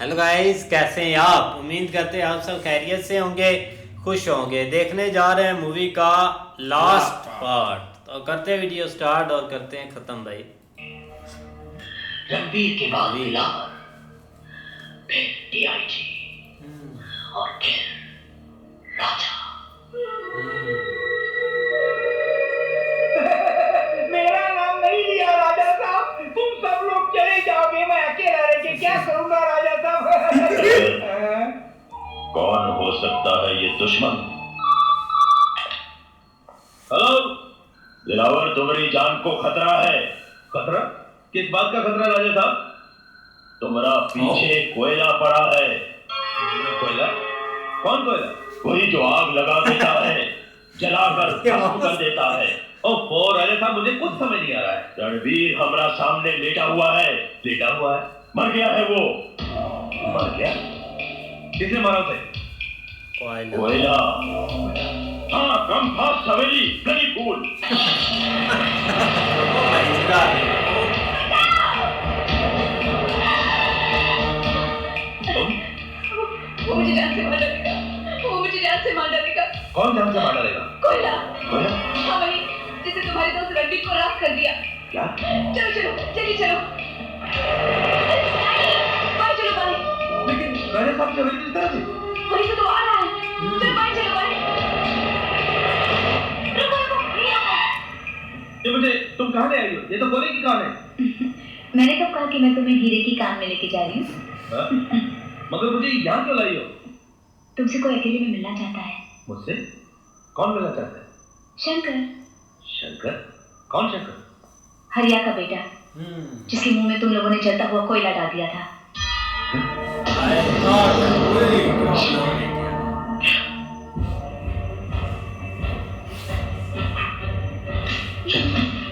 Hello guys, कैसे हैं आप? उम्मीद करते हैं आप सब खैरियत से होंगे, खुश होंगे। देखने जा रहे हैं मूवी का लास्ट पार्ट। तो करते हैं वीडियो स्टार्ट और करते हैं खत्म भाई। रणवीर के बाद बिलाल, फिर डीआईजी और फिर राजा। मेरा नाम नहीं लिया राजा साहब, तुम सब लोग चले जाओगे, मैं अकेला रह के क्या करूंगा राजा साहब। कौन हो सकता है ये दुश्मन? हेलो दिलावर, तुम्हारी जान को खतरा है। खतरा? किस बात का खतरा राजा साहब? तुम्हारा पीछे कोयला पड़ा है। कोयला? कौन कोयला? वही जो आग लगा देता है, जलाकर भस्म कर देता है। ओहो राजा साहब, मुझे कुछ समझ नहीं आ रहा है। रणवीर हमारा सामने लेटा हुआ है। लेटा हुआ है? मर गया है वो। मर गया? किसने मारा उसे? कोयला। हाँ, कम फास्ट हवेली, गली फूल। वो मुझे जान से मार डालेगा। वो मुझे जान से मार डालेगा। कौन जान से मार डालेगा? कोयला। कोयला? हाँ वही, जिसे तुम्हारे दोस्त रणवीर को राख कर दिया। क्या? चलो चलो, चलिए चलो। बाहर चलो बाहर। लेकिन राजा साहब की हवेली किस तरह थी? वही से तो आ रहा है। चलो बाहर चलो बाहर। रुको रुको, नहीं आओ। ये मुझे तुम कहाँ ले आई हो? ये तो गोले की कान है। मैंने कब कहा कि मैं तुम्हें हीरे की कान में लेके जा रही हूँ? मगर मुझे यहाँ क्यों लाई हो? तुमसे कोई अकेले में मिलना चाहता है। मुझसे? कौन मिलना चाहता है? शंकर। शंकर? कौन शंकर? हरिया का बेटा, जिसके मुंह में तुम लोगों ने जलता हुआ कोयला डाल दिया था।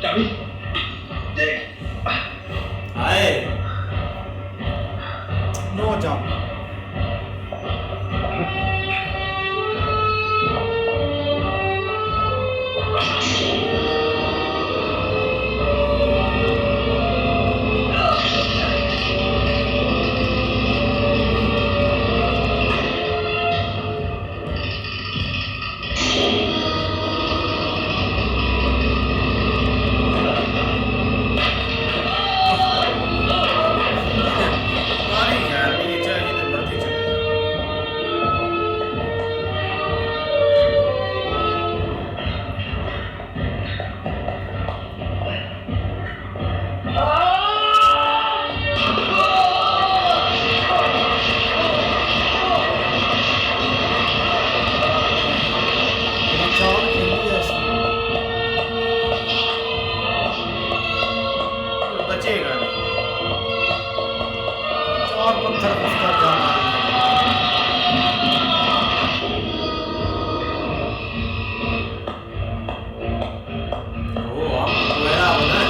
चाबी दे। No jump. बचेगा नहीं और पत्थर उसका जाना। ओ आप कोयला बना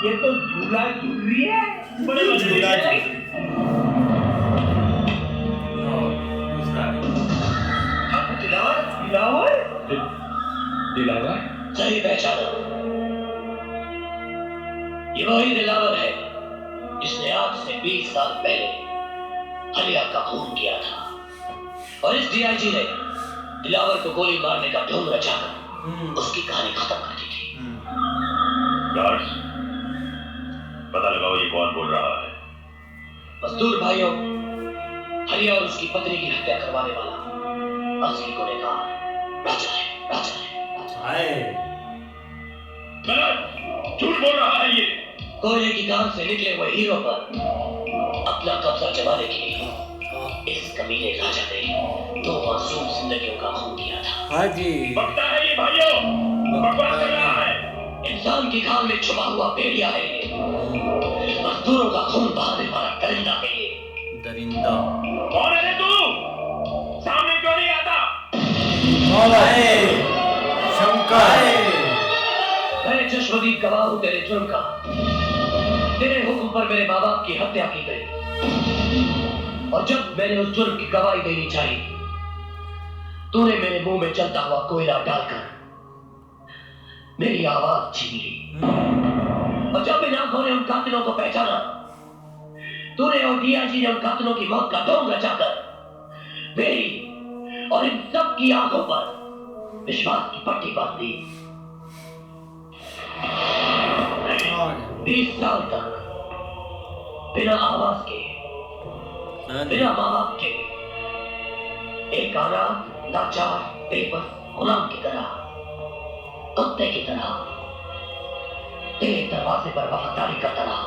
ये तो झूला झूल रही है। बड़े मजे झूला हैं। दूसरा दिलावर दिलावर दिलावर सही पहचाना, ये वही दिलावर है जिसने आज से 20 साल पहले हलिया का खून किया था, और इस डीआईजी ने दिलावर को गोली मारने का ढोंग रचाकर उसकी कहानी खत्म कर दी थी। गार्ड्स, पता लगाओ ये कौन बोल रहा है। मजदूर भाइयों, हलिया और उसकी पत्नी की हत्या करवाने वाला असली गुनहगार राजा है, राजा है। हाय गलत, झूठ बोल रहा है ये। कोयले की काम से निकले हुए हीरो पर अपना कब्जा जमाने के लिए इस कमीने राजा ने 2 मासूम जिंदगियों का खून किया था। हाँ जी, बकता है ये भाइयों, बकवास कर रहा है। इंसान की खाल में छुपा हुआ भेड़िया है ये, मजदूरों का खून बहाने वाला दरिंदा है ये। दरिंदा। कौन है रे तू? सामने क्यों नहीं आता? हाय शंकर। मैं चश्मदीद गवाह हूं तेरे जुर्म का। तेरे हुक्म पर मेरे माँ बाप की हत्या की गई, और जब मैंने उस जुर्म की गवाही देनी चाहिए, तूने मेरे मुंह में जलता हुआ कोयला डालकर मेरी आवाज छीन ली। और जब इन आंखों ने उन कातिलों को पहचाना, तूने और डीआईजी ने उन कातिलों की मौत का ढोंग रचाकर मेरी और इन सब की आंखों पर विश्वास की पट्टी बांध दी। 20 साल तक बिना आवाज के, बिना माँ बाप के, एक अनाथ, लाचार, बेबस गुलाम की तरह, कुत्ते की तरह तेरे दरवाजे पर वफादारी करता रहा,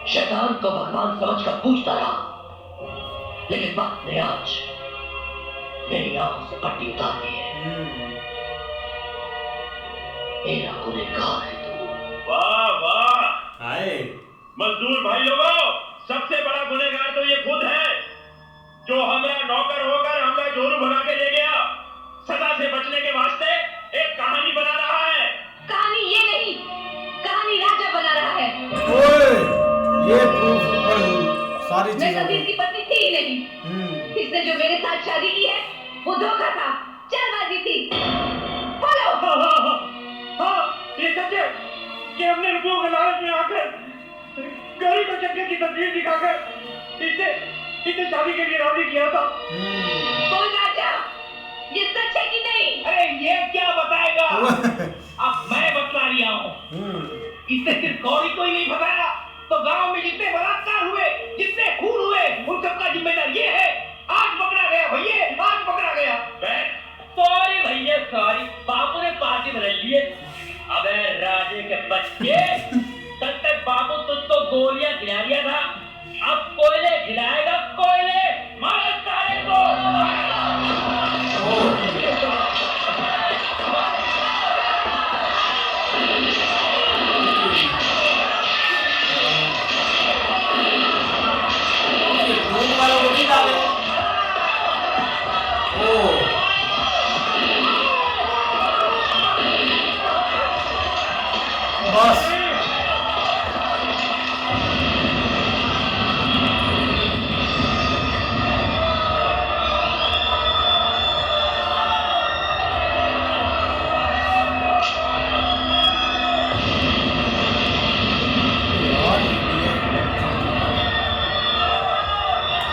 शैतान को भगवान समझकर पूछता रहा। लेकिन वक्त ने आज मेरी आंखों से पट्टी उतार दी है। मेरा गुनहगार है तू। वाह वाह, हाय मजदूर भाई लोगों, सबसे बड़ा गुनहगार तो ये खुद है, जो हमारा नौकर होकर हमारा जोरू भगा के ले गया। सजा से बचने के वास्ते एक कहानी बना रहा है। कहानी ये नहीं, कहानी राजा बना रहा है। ओए, ये प्रूफ पर सारी मैं चीजें। कभी इसकी पत्नी थी ही नहीं। इसने जो मेरे साथ शादी की है वो धोखा था, चालबाजी थी। बोलो। हाँ, ये सच है कि हमने रुपयों के लालच में आकर गरीब बच्चे की तस्वीर दिखाकर इसे शादी के लिए राजी किया था। बोल राजा, ये सच है कि नहीं? अरे ये क्या बताएगा? अब मैं बतला रहा हूँ। इसने सिर्फ गौरी को ही नहीं बताया, तो गांव में जितने बलात्कार हुए, जितने खून हुए, उन सबका जिम्मेदार ये है। आज पकड़ा गया भैया, आज पकड़ा गया। सॉरी भैया सॉरी, बापू ने पार्टी बदल ली है। अबे राजे के बच्चे, तब तक बापू तुझको गोलियां खिला दिया था, अब कोयले खिलाएगा कोयले। मारो सारे को। वालों को नहीं डाले। बस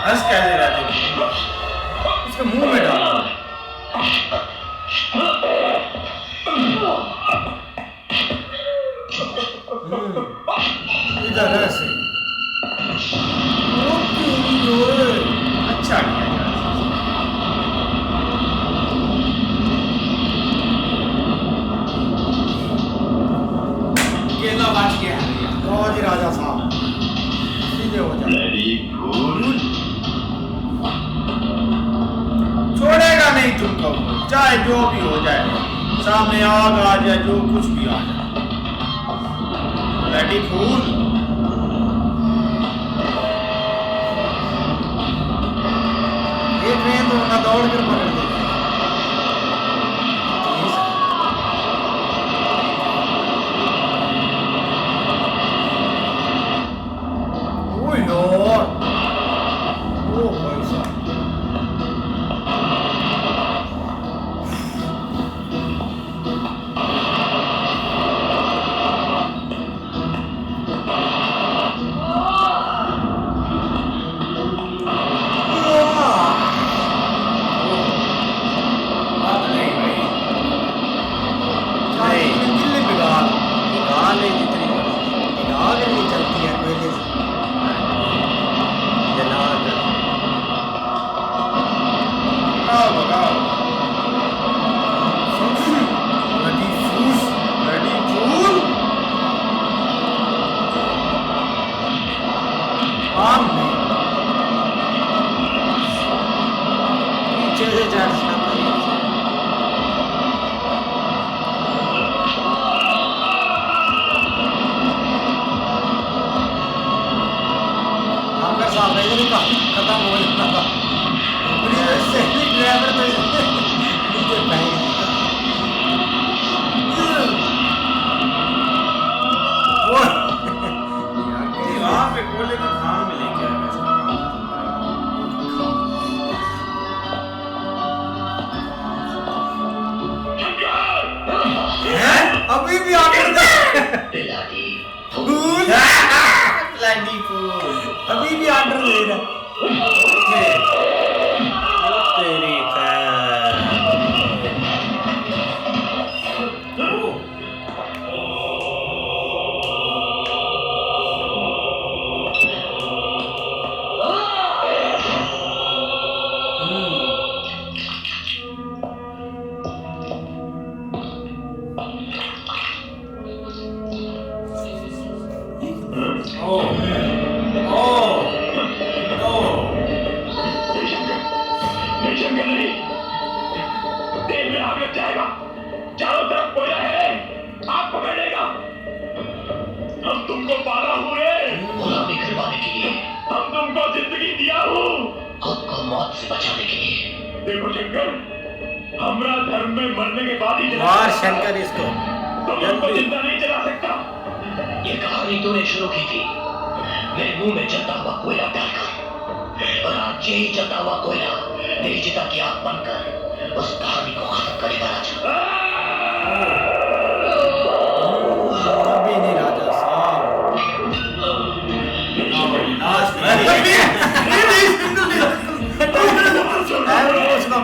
हंस कैसे रहते हो? उसके मुंह में डालो। इधर ऐसे। अच्छा किया यार। केला बाज गया। रोज राजा साहब सीधे हो जाए। Bloody fool। छोड़ेगा नहीं तुमको, चाहे जो भी हो जाए, सामने आग आ जाए, जो कुछ भी आ जाए। Bloody fool. ये ट्रेन तो ना दौड़ कर पकड़ दे। खत्म हो जाता था। ड्राइवर तो नीचे फेंक वो वहाँ पे गोले का खान में लेके आया इसका अभी भी ऑर्डर दे बिलाड़ी फूल ब्लडी फूल अभी भी ऑर्डर दे रहा तेरी खैर जंगल नहीं, तेल में आग लग जाएगा, चारों तरफ कोयला है, आग पकड़ेगा। हम तुमको पाला हुए, गुलामी करवाने के लिए, हम तुमको जिंदगी दिया हूँ, खुद को मौत से बचाने के लिए। देखो शंकर, हमरा धर्म में मरने के बाद ही जला मार सकता। शंकर इसको तुम हमको जिंदा नहीं जला सकता। ये कहानी तूने शुरू की थी मेरे मुंह में जलता हुआ कोयला डालकर, और आज यही जलता हुआ कोयला तेरी चिता की आग बनकर उस कहानी को खत्म करेगा राजा। अभी नहीं राजा साहब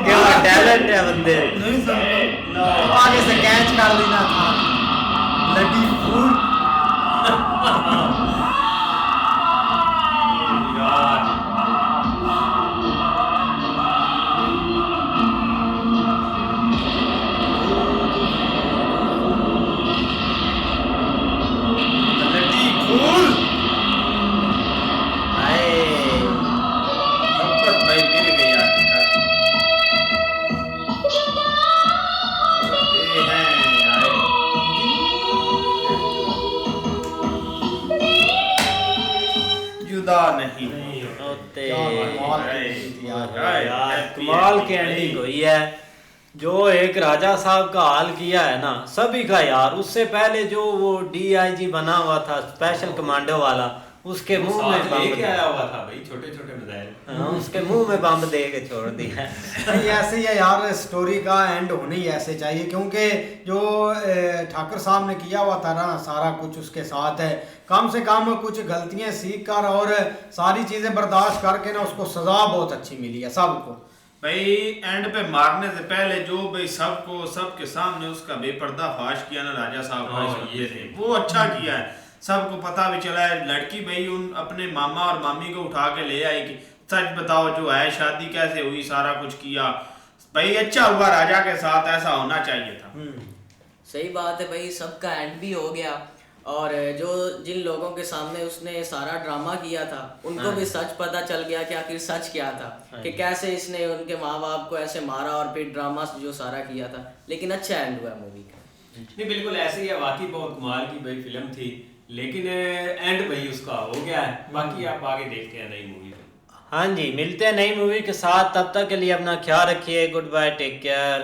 क्या टैलेंट है बंदे आगे से कैच कर लेना था लड़ी फूल लड़ी फूल भाई मिल गई आखिरकार ये हैं आए जुदा नहीं होते कमाल यार कमाल की एंडिंग हुई है। जो एक राजा साहब का हाल किया है ना सभी का यार, उससे पहले जो वो डीआईजी बना हुआ था स्पेशल कमांडो वाला, उसके मुंह में बम लेके आया हुआ था भाई, छोटे छोटे मिसाइल। हाँ, उसके मुंह में बम दे के छोड़ दिया। नहीं ऐसे ही है यार, स्टोरी का एंड होने ही ऐसे चाहिए, क्योंकि जो ठाकुर साहब ने किया हुआ था ना सारा कुछ उसके साथ है, कम से कम कुछ गलतियां सीख कर और सारी चीजें बर्दाश्त करके ना उसको सजा बहुत अच्छी मिली है सबको। भाई एंड पे मारने से पहले जो भाई सबको सबके सामने उसका बेपर्दा फाश किया ना राजा साहब का, ये थे वो अच्छा किया है। सबको पता भी चला है, लड़की भाई उन अपने मामा और मामी को उठा के ले आई कि सच बताओ जो है शादी कैसे हुई, सारा कुछ किया भाई, अच्छा हुआ राजा के साथ, ऐसा होना चाहिए था। सही बात है भाई, सबका एंड भी हो गया और जो जिन लोगों के सामने उसने सारा ड्रामा किया था उनको भी सच पता चल गया कि आखिर सच क्या था, कि कैसे इसने उनके माँ बाप को ऐसे मारा और फिर ड्रामा जो सारा किया था। लेकिन अच्छा एंड हुआ मूवी का। नहीं बिल्कुल ऐसे ही है, वाकई बहुत कमाल की भाई फिल्म थी, लेकिन एंड भाई उसका हो गया है। बाकी आप आगे देखते हैं नई मूवी। हाँ जी, मिलते हैं नई मूवी के साथ, तब तक के लिए अपना ख्याल रखिए। Good bye, take care.